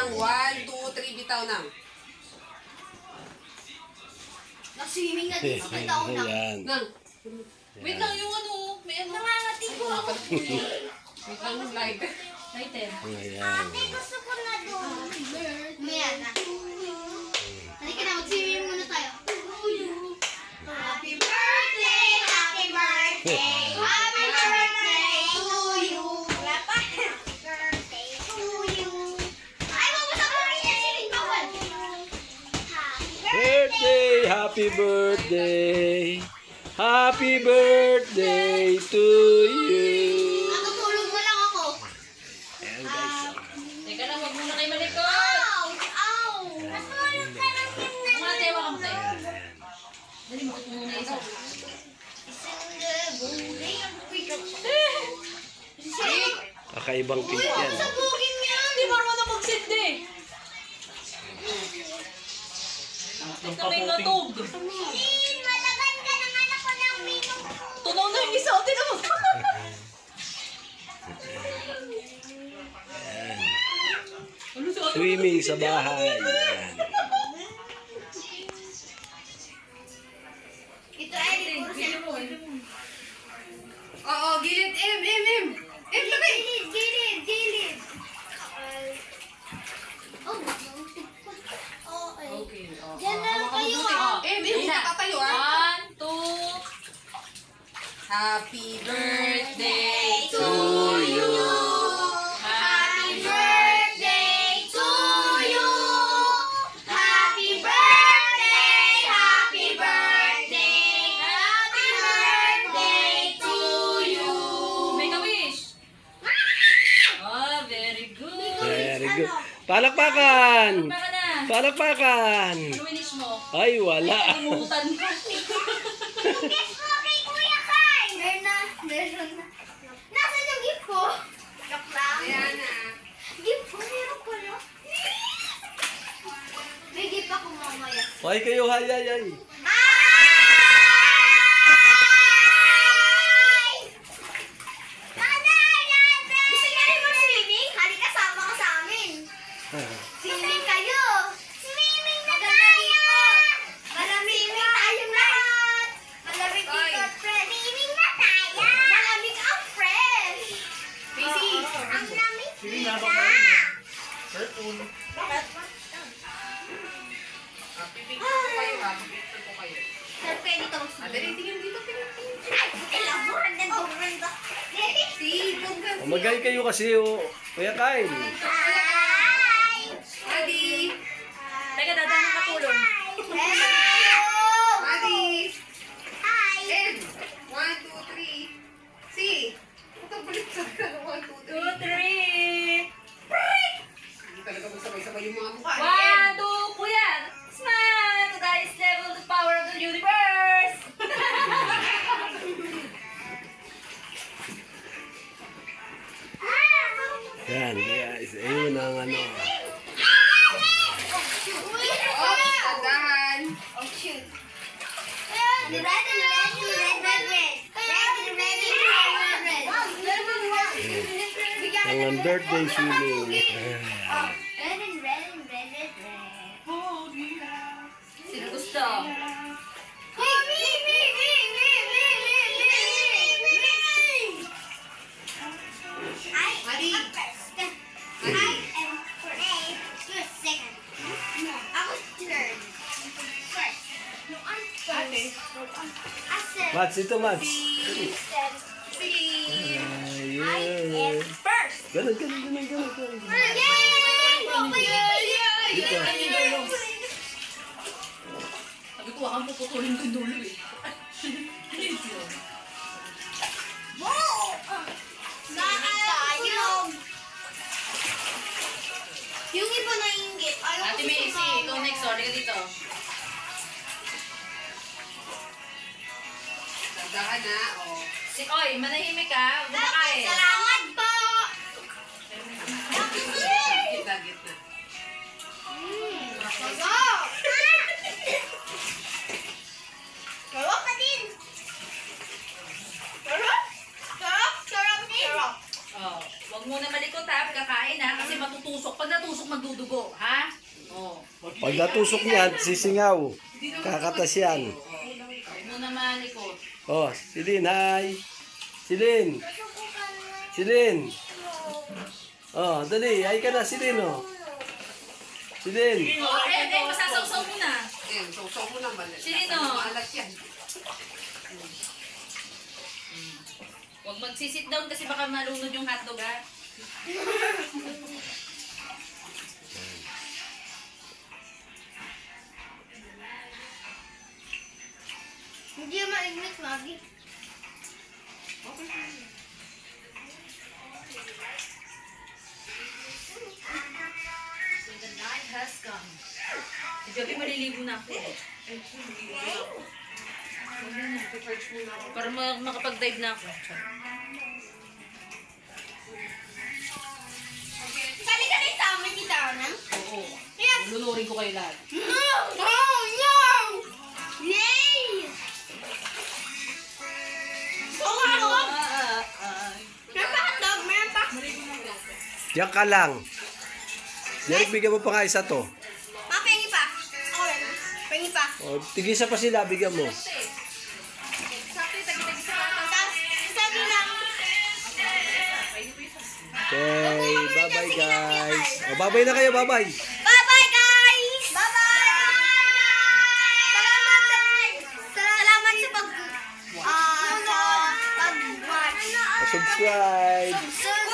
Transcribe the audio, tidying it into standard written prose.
nang. 1, 2, 3, bitaw nang. Nag-swimming na din. Bitaw nang. Nang. Wait lang yung ano. May ano. Nangangati ko ako. Wait lang yung light. Lighten. Ate, gusto ko na doon. Maya na. Halika na, mag-swimming muna tayo. Happy birthday! Happy birthday! Happy birthday to you! Wala pa. Birthday to you! Ay, mabasa ko rin yan. Siling bawal. Birthday! Happy birthday! Happy birthday to you! Natutulog mo lang ako. Ayan guys. Teka lang, wag muna kayo malikot. Ow! Ow! Natulog ka lang din Mga tewa ka mo tayo. Dali mo ito muna isa. Kakaibang cake yan. Sabugin yan! Hindi marunong magsindi. Ito may natog. Malagan ka ng anak ko ng minong. Tunaw na yung isa. Tinan mo. Ano si ate? Swimming sa bahay. Ayan. Ito ay puro cellphone. Oo, gilid. M. Lagay. Gilid. Oh, ay. Okay. Diyan na lang kayo ah. Hindi ka tatayo ah. 1, 2. Happy birthday to you. Happy birthday to you. Happy birthday. Happy birthday. Happy birthday to you. Make a wish. Oh, very good. Very good. Palakpakan! Baka na. Palakpakan! Ano wish mo? Ay, wala. Kalimutan ka. Guess mo kay Kuya Kai. Meron na. Nasaan yung gift ko? Joke lang. Ayan na. Gift ko, meron ko na. May gift ako mamaya. Hoy kayo, hay. Ay! Gusto niya rin mag-swimming? Halika, sama ka sa amin. Swimming kayo. Swimming na tayo. Malamig tayong lahat. Malamig dito, fresh. Swimming na tayo. Malamig ang fresh. Casey. Ang lamig nila. Pipicture ko kayo ha. Pipicture ko kayo. Saan kayo dito Ah, mag-swimming? dali, tingin dito. Ay, elaboran na doon. See, huwag ka. Magay kayo kasi, oh. Kuya Kyle. Hi! Adi. Teka, dadaan ng katulong. Hello! Adi. Hi! M. 1, 2, 3. See. Huwag kang baliktad ka. 1, 2, 2, 3. 3. Hindi talaga magsabay-sabay yung mga mukha. 1, 2, kuya. Smile to the highest level of the power of the universe. Yan, guys. Ayun ang ano. Oh, tandaan. Oh, shoot. Red, red, red, red, red, red. Red, red, red, red. Ang birthday swimming. Red and red and red, red, red. Sino gusto? Adi. Mats, ito Mats. See. Ayun. First. Ganun. Yay! Dito. Sabi ko, wakang puputulin ko yung dulo eh. Yung iba na inggit. Ate Macy, ikaw next. Sorry ka dito. Tandaan na. Oh. Oy, manahimik ka. Huwag kumakain. Salamat po! Gitna. Sarap! Sarap ka din! Sarap din! Oh, huwag muna malikot ha. Kakain ha. Kasi matutusok pa Pag natusok, magdudugo, ha? Oh. Pag natusok niyan, sisingaw. Kakatas yan. Huwag mo naman ikot. Oh, Silin, hi. Silin. Silin. Oh, dali. Hi ka na, Silin, oh. Silin. Masasawsaw mo na. Ayan, sausaw mo naman. Sino? Malat yan. Huwag magsisit down kasi baka malunod yung hotdog, ha? Hindi yung mainit, Maggie. The night has come. Gabi maliligo na ako. Para makapag-dive na ako. Sali ka rin sa amin, kita ko na? Oo. Yes! Lulurin ko kayo lahat. No! No! No! Yay! So, ako? Meron pa hotdog? Meron pa? Diyan ka lang. Derek, bigyan mo pa nga isa to. Pengi pa. Ako rin. Pengi pa. Oh, tigisa pa sila, bigyan mo. Tapos, sabi lang. Okay, bye-bye guys. Oh, bye-bye na kayo, bye-bye. Bye-bye, guys! Bye-bye! Salamat sa pag-watch. Subscribe. Subscribe!